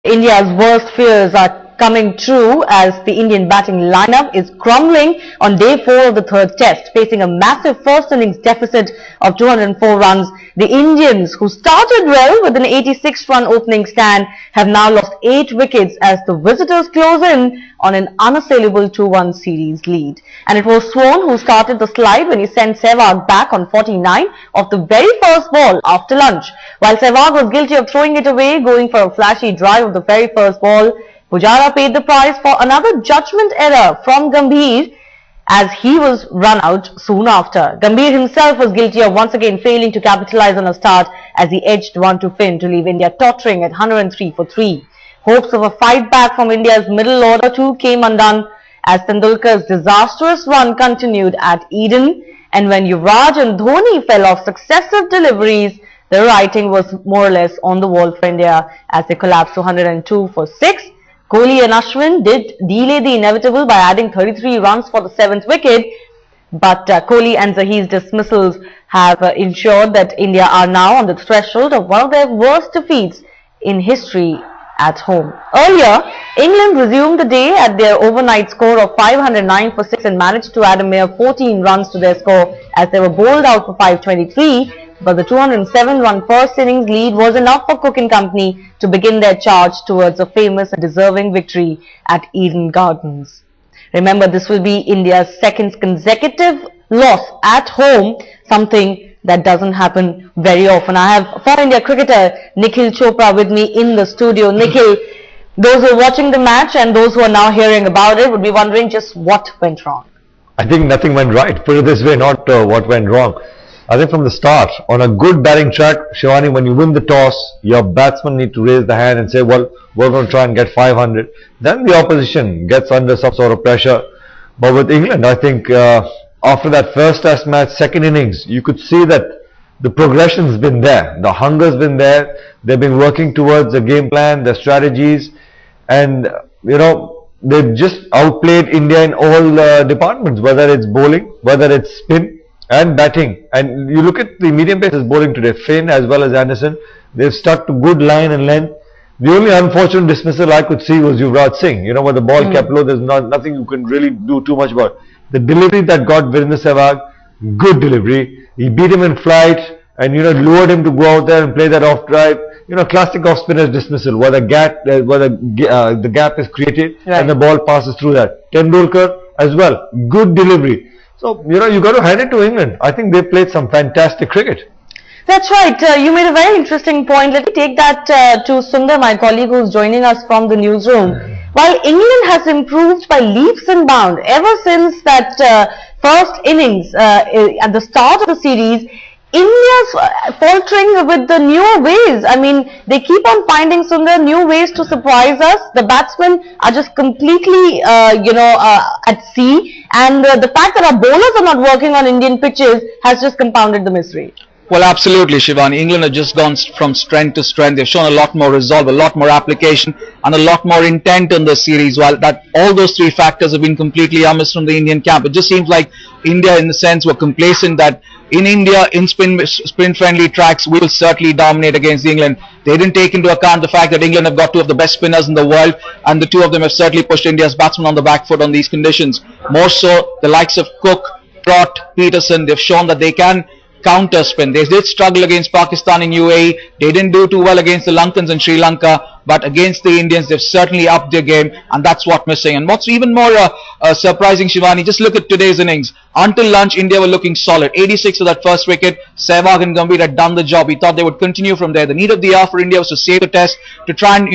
India's worst fears are coming true as the Indian batting lineup is crumbling on day 4 of the third test. Facing a massive first innings deficit of 204 runs, the Indians, who started well with an 86-run opening stand, have now lost 8 wickets as the visitors close in on an unassailable 2-1 series lead. And it was Swan who started the slide when he sent Sehwag back on 49 of the very first ball after lunch. While Sehwag was guilty of throwing it away, going for a flashy drive of the very first ball, Pujara paid the price for another judgment error from Gambhir as he was run out soon after. Gambhir himself was guilty of once again failing to capitalize on a start as he edged one to Finn to leave India tottering at 103 for 3. Hopes of a fight back from India's middle order too came undone as Tendulkar's disastrous run continued at Eden, and when Yuvraj and Dhoni fell off successive deliveries, the writing was more or less on the wall for India as they collapsed to 102 for 6. Kohli and Ashwin did delay the inevitable by adding 33 runs for the 7th wicket, but Kohli and Zaheer's dismissals have ensured that India are now on the threshold of one of their worst defeats in history at home. Earlier, England resumed the day at their overnight score of 509 for 6 and managed to add a mere 14 runs to their score as they were bowled out for 523. But the 207-run first innings lead was enough for Cook and company to begin their charge towards a famous and deserving victory at Eden Gardens. Remember, this will be India's second consecutive loss at home, something that doesn't happen very often. I have former India cricketer Nikhil Chopra with me in the studio. Nikhil, those who are watching the match and those who are now hearing about it would be wondering just what went wrong. I think nothing went right. Put it this way, not what went wrong. I think from the start, on a good batting track, Shivani, when you win the toss, your batsmen need to raise the hand and say, well, we're going to try and get 500. Then the opposition gets under some sort of pressure. But with England, I think after that first test match, second innings, you could see that the progression's been there. The hunger's been there. They've been working towards a game plan, their strategies. And, you know, they've just outplayed India in all departments, whether it's bowling, whether it's spin and batting. And you look at the medium pace bowling today, Finn as well as Anderson, they've stuck to good line and length. The only unfortunate dismissal I could see was Yuvraj Singh. You know, when the ball kept low, there's nothing you can really do too much about. The delivery that got Virendra Sehwag, good delivery. He beat him in flight and, you know, lured him to go out there and play that off drive. You know, classic off spinner's dismissal, where the gap is created and the ball passes through that. Tendulkar as well, good delivery. So, you know, you got to hand it to England. I think they played some fantastic cricket. That's right. You made a very interesting point. Let me take that to Sundar, my colleague who's joining us from the newsroom. While England has improved by leaps and bounds ever since that first innings at the start of the series, India's faltering with the newer ways. I mean, they keep on finding, Sundar, new ways to surprise us. The batsmen are just completely, at sea. And the fact that our bowlers are not working on Indian pitches has just compounded the misery. Well, absolutely, Shivani. England have just gone from strength to strength. They've shown a lot more resolve, a lot more application, and a lot more intent in the series. While that all those three factors have been completely amiss from the Indian camp, it just seems like India, in the sense, were complacent that in India, in spin-friendly tracks, we will certainly dominate against England. They didn't take into account the fact that England have got two of the best spinners in the world, and the two of them have certainly pushed India's batsmen on the back foot on these conditions. More so, the likes of Cook, Trott, Peterson, they've shown that they can counter spin. They did struggle against Pakistan in UAE. They didn't do too well against the Lankans in Sri Lanka, but against the Indians, they've certainly upped their game, and that's what's missing. And what's even more surprising, Shivani, just look at today's innings. Until lunch, India were looking solid. 86 of that first wicket. Sehwag and Gambhir had done the job. We thought they would continue from there. The need of the hour for India was to save the test, to try and,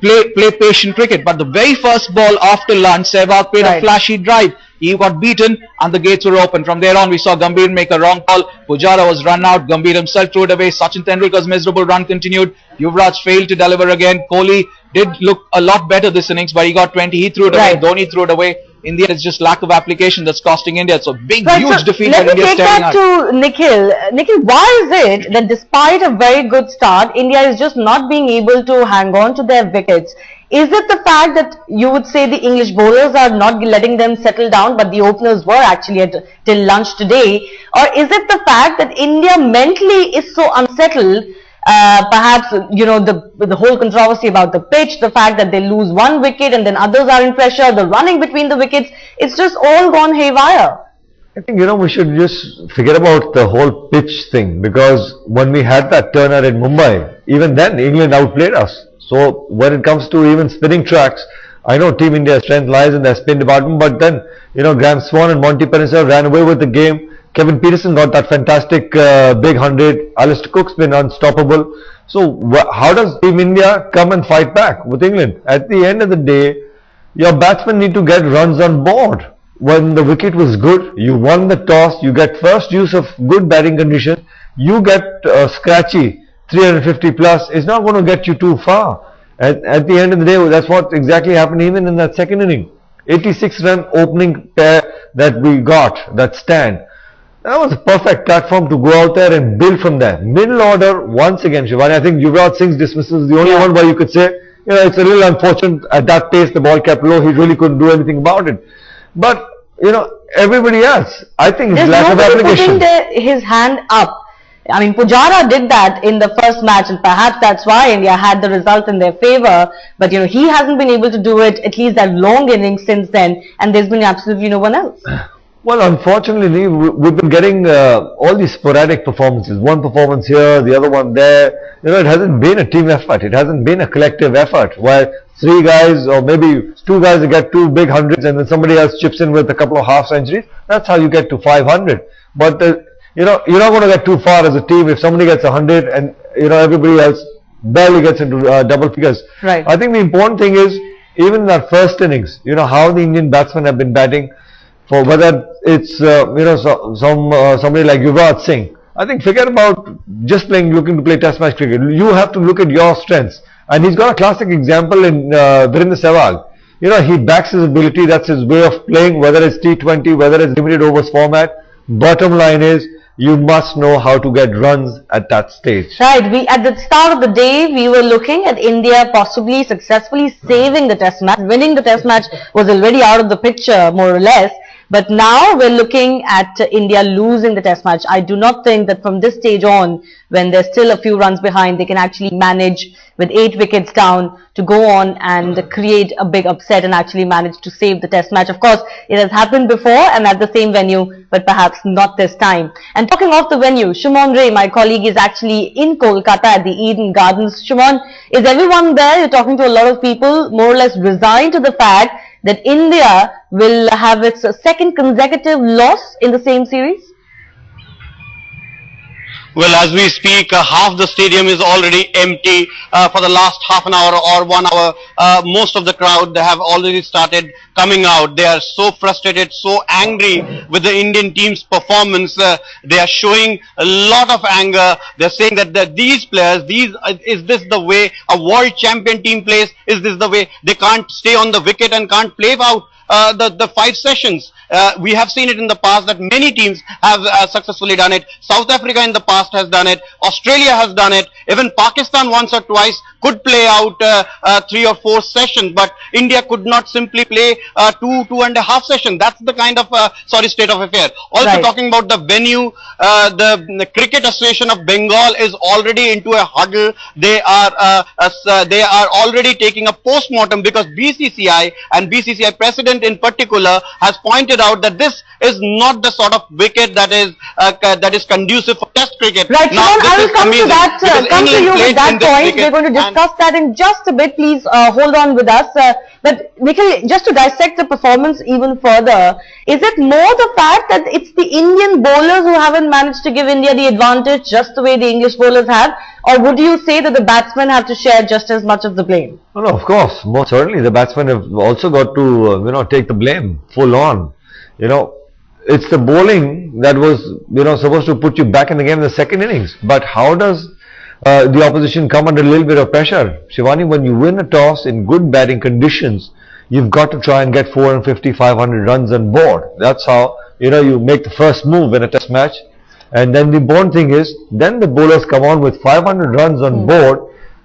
play patient cricket. But the very first ball after lunch, Sehwag played a flashy drive. He got beaten and the gates were open. From there on, we saw Gambhir make a wrong call. Pujara was run out. Gambhir himself threw it away. Sachin Tendulkar's miserable run continued. Yuvraj failed to deliver again. Kohli did look a lot better this innings, but he got 20. He threw it away. Dhoni threw it away. In the end, it's just lack of application that's costing India. It's a big, huge defeat for India. Let me take that to Nikhil. Nikhil, why is it that despite a very good start, India is just not being able to hang on to their wickets? Is it the fact that you would say the English bowlers are not letting them settle down, but the openers were actually till lunch today? Or is it the fact that India mentally is so unsettled Perhaps, the whole controversy about the pitch, the fact that they lose one wicket and then others are in pressure, the running between the wickets, it's just all gone haywire. I think, we should just forget about the whole pitch thing, because when we had that turner in Mumbai, even then England outplayed us. So when it comes to even spinning tracks, I know Team India's strength lies in their spin department, but then, Graham Swan and Monty Panesar ran away with the game. Kevin Peterson got that fantastic big 100. Alistair Cook's been unstoppable. So how does Team India come and fight back with England? At the end of the day, your batsmen need to get runs on board. When the wicket was good, you won the toss, you get first use of good batting conditions, you get scratchy 350 plus, it's not going to get you too far. At the end of the day, that's what exactly happened even in that second inning. 86 run opening pair that we got, that stand. That was a perfect platform to go out there and build from there. Middle order, once again, Shivani, I think Yuvraj Singh's dismissal is the only one where you could say, it's a little unfortunate at that pace the ball kept low, he really couldn't do anything about it. But, everybody else, I think it's lack of application. Putting his hand up. I mean, Pujara did that in the first match, and perhaps that's why India had the result in their favour. But, he hasn't been able to do it, at least that long innings since then, and there's been absolutely no one else. Well, unfortunately, we've been getting all these sporadic performances. One performance here, the other one there. It hasn't been a team effort. It hasn't been a collective effort where three guys or maybe two guys get two big hundreds and then somebody else chips in with a couple of half centuries. That's how you get to 500. But, you're not going to get too far as a team if somebody gets 100 and, everybody else barely gets into double figures. Right. I think the important thing is, even in that first innings, how the Indian batsmen have been batting, for whether it's somebody like Yuvraj Singh. I think forget about just looking to play Test match cricket. You have to look at your strengths, and he's got a classic example in Virendra Sehwag. He backs his ability. That's his way of playing. Whether it's T20, whether it's limited overs format. Bottom line is, you must know how to get runs at that stage. Right. At the start of the day, we were looking at India possibly successfully saving the Test match. Winning the Test match was already out of the picture, more or less. But now we're looking at India losing the Test match. I do not think that from this stage on, when they're still a few runs behind, they can actually manage with 8 wickets down to go on and create a big upset and actually manage to save the Test match. Of course, it has happened before and at the same venue, but perhaps not this time. And talking of the venue, Shumon Ray, my colleague, is actually in Kolkata at the Eden Gardens. Shumon, is everyone there? You're talking to a lot of people, more or less resigned to the fact that India will have its second consecutive loss in the same series? Well, as we speak, half the stadium is already empty. For the last half an hour or 1 hour, most of the crowd, they have already started coming out. They are so frustrated, so angry with the Indian team's performance. They are showing a lot of anger. They're saying that these players, is this the way a world champion team plays? Is this the way they can't stay on the wicket and can't play out the 5 sessions? We have seen it in the past that many teams have successfully done it. South Africa in the past has done it. Australia has done it. Even Pakistan once or twice could play out 3 or 4 sessions, but India could not simply play 2.5 sessions. That's the kind of state of affair. Also, right. Talking about the venue, the Cricket Association of Bengal is already into a huddle. They are already taking a post-mortem because BCCI and BCCI president in particular has pointed out that this is not the sort of wicket that is conducive for Test cricket. Right, now, Sean, I will come to that. Come to you with that point. We're going to discuss that in just a bit. Please hold on with us. But Nikhil, just to dissect the performance even further, is it more the fact that it's the Indian bowlers who haven't managed to give India the advantage just the way the English bowlers have? Or would you say that the batsmen have to share just as much of the blame? No, of course. Most certainly the batsmen have also got to, take the blame full on. It's the bowling that was, supposed to put you back in the game in the second innings. But how does the opposition come under a little bit of pressure? Shivani, when you win a toss in good batting conditions, you've got to try and get 450, 500 runs on board. That's how, you make the first move in a Test match. And then the important thing is, then the bowlers come on with 500 runs on board.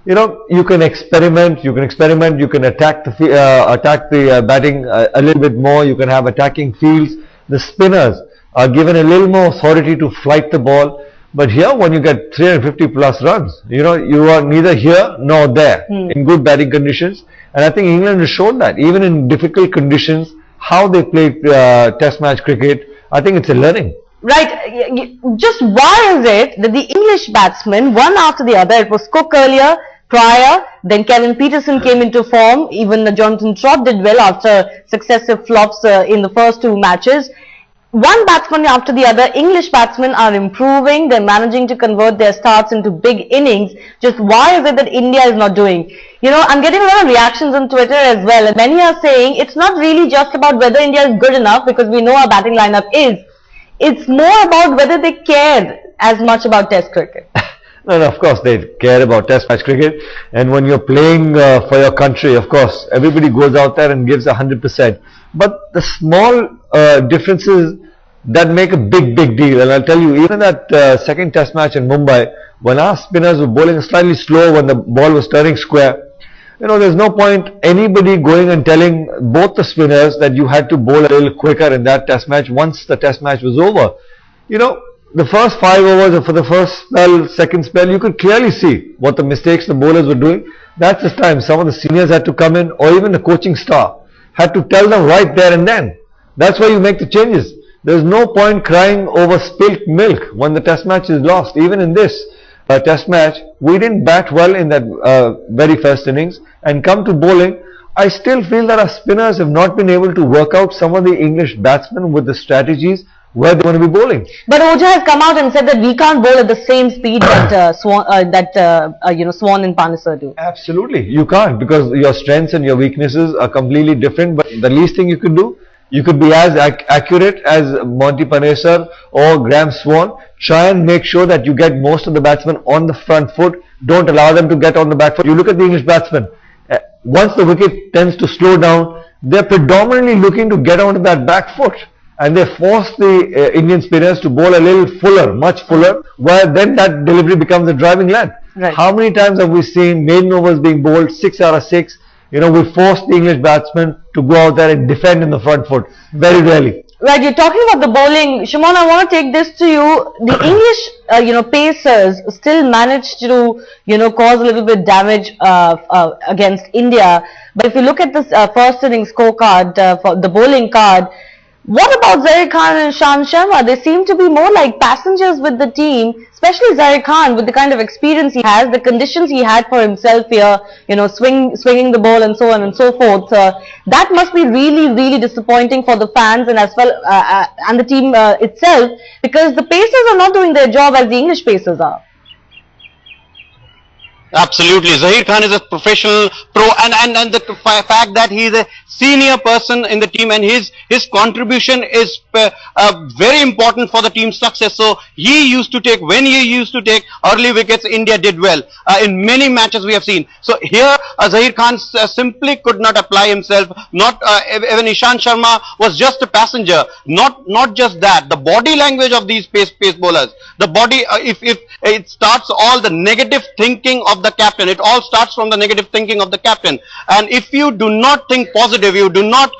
You can experiment, you can attack the batting a little bit more, you can have attacking fields. The spinners are given a little more authority to flight the ball. But here, when you get 350 plus runs, you know, you are neither here nor there in good batting conditions. And I think England has shown that, even in difficult conditions, how they play test match cricket. I think it's a learning. Right. Just why is it that the English batsmen, one after the other, it was Cook earlier, Pryor, then Kevin Peterson came into form, even Jonathan Trott did well after successive flops in the first two matches. One batsman after the other, English batsmen are improving, they're managing to convert their starts into big innings. Just why is it that India is not doing? You know, I'm getting a lot of reactions on Twitter as well, and many are saying it's not really just about whether India is good enough, because we know our batting lineup is. It's more about whether they care as much about Test cricket. No, of course they care about test match cricket, and when you're playing for your country, of course, everybody goes out there and gives 100%. But the small differences that make a big deal, and I'll tell you, even that second test match in Mumbai, when our spinners were bowling slightly slow when the ball was turning square, you know, there's no point anybody going and telling both the spinners that you had to bowl a little quicker in that test match once the test match was over. You know, the first 5 overs, or for the first spell, second spell, you could clearly see what the mistakes the bowlers were doing. That's the time some of the seniors had to come in, or even the coaching staff had to tell them right there and then. That's why you make the changes. There's no point crying over spilt milk when the test match is lost. Even in this test match, we didn't bat well in that very first innings, and come to bowling, I still feel that our spinners have not been able to work out some of the English batsmen with the strategies where they're going to be bowling. But Ojha has come out and said that we can't bowl at the same speed that Swan and Panesar do. Absolutely, you can't, because your strengths and your weaknesses are completely different. But the least thing you could do, you could be as accurate as Monty Panesar or Graham Swan. Try and make sure that you get most of the batsmen on the front foot. Don't allow them to get on the back foot. You look at the English batsmen. Once the wicket tends to slow down, they're predominantly looking to get onto that back foot. And they force the Indian spinners to bowl a little fuller, much fuller, where then that delivery becomes a driving length. Right. How many times have we seen maiden overs being bowled 6 out of 6? You know, we force the English batsmen to go out there and defend in the front foot. Very rarely. Right, you're talking about the bowling. Shimon, I want to take this to you. The English, pacers still managed to, cause a little bit damage against India. But if you look at this first inning scorecard for the bowling card, what about Zaheer Khan and Shan Sharma? They seem to be more like passengers with the team, especially Zaheer Khan, with the kind of experience he has, the conditions he had for himself here, swinging the ball and so on and so forth. That must be really disappointing for the fans and as well and the team itself, because the pacers are not doing their job as the English pacers are. Absolutely. Zaheer Khan is a professional pro, and the fact that he is a senior person in the team, and his contribution is very important for the team's success. So when he used to take early wickets, India did well in many matches we have seen. So here Zaheer Khan simply could not apply himself. Not even Ishant Sharma was just a passenger. Not just that, the body language of these pace bowlers, the body, if it starts all the negative thinking of the captain, it all starts from the negative thinking of the captain. And if you do not think positive, you do not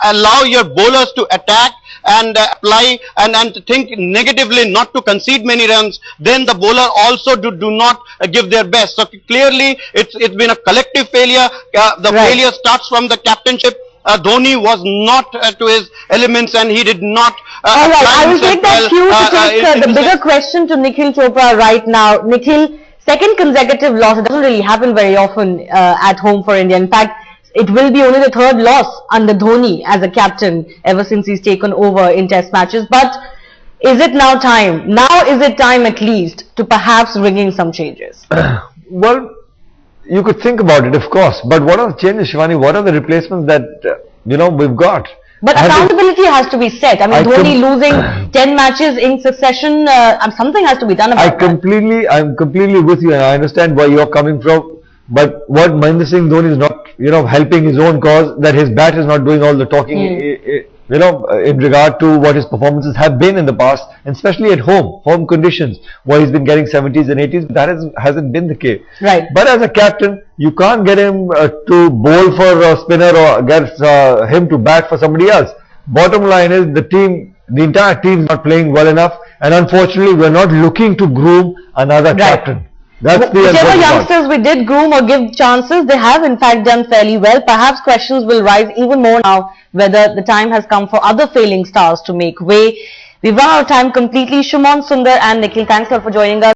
allow your bowlers to attack and apply and think negatively, not to concede many runs, then the bowler also do not give their best. So clearly it's been a collective failure. The failure starts from the captainship. Dhoni was not to his elements, and he did not all right, I will take that cue to take the bigger question to Nikhil Chopra right now. Nikhil, second consecutive loss, it doesn't really happen very often at home for India. In fact, it will be only the third loss under Dhoni as a captain ever since he's taken over in test matches. But is it now time? Now is it time at least to perhaps bring in some changes? Well, you could think about it, of course. But what are the changes, Shivani? What are the replacements that, we've got? But accountability has to be set. I mean, Dhoni losing 10 matches in succession, something has to be done about that. I'm completely with you, and I understand where you're coming from. But what Mahendra Singh Dhoni is not, helping his own cause, that his bat is not doing all the talking, in regard to what his performances have been in the past, and especially at home conditions, where he's been getting 70s and 80s. That hasn't been the case. Right. But as a captain, you can't get him to bowl for a spinner or get him to bat for somebody else. Bottom line is, the team the entire team is not playing well enough, and unfortunately we're not looking to groom another captain. That's the Whichever unfortunate part. youngsters we did groom or give chances, they have in fact done fairly well. Perhaps questions will rise even more now whether the time has come for other failing stars to make way. We've run out of time completely. Shumon, Sundar and Nikhil, thanks a lot for joining us.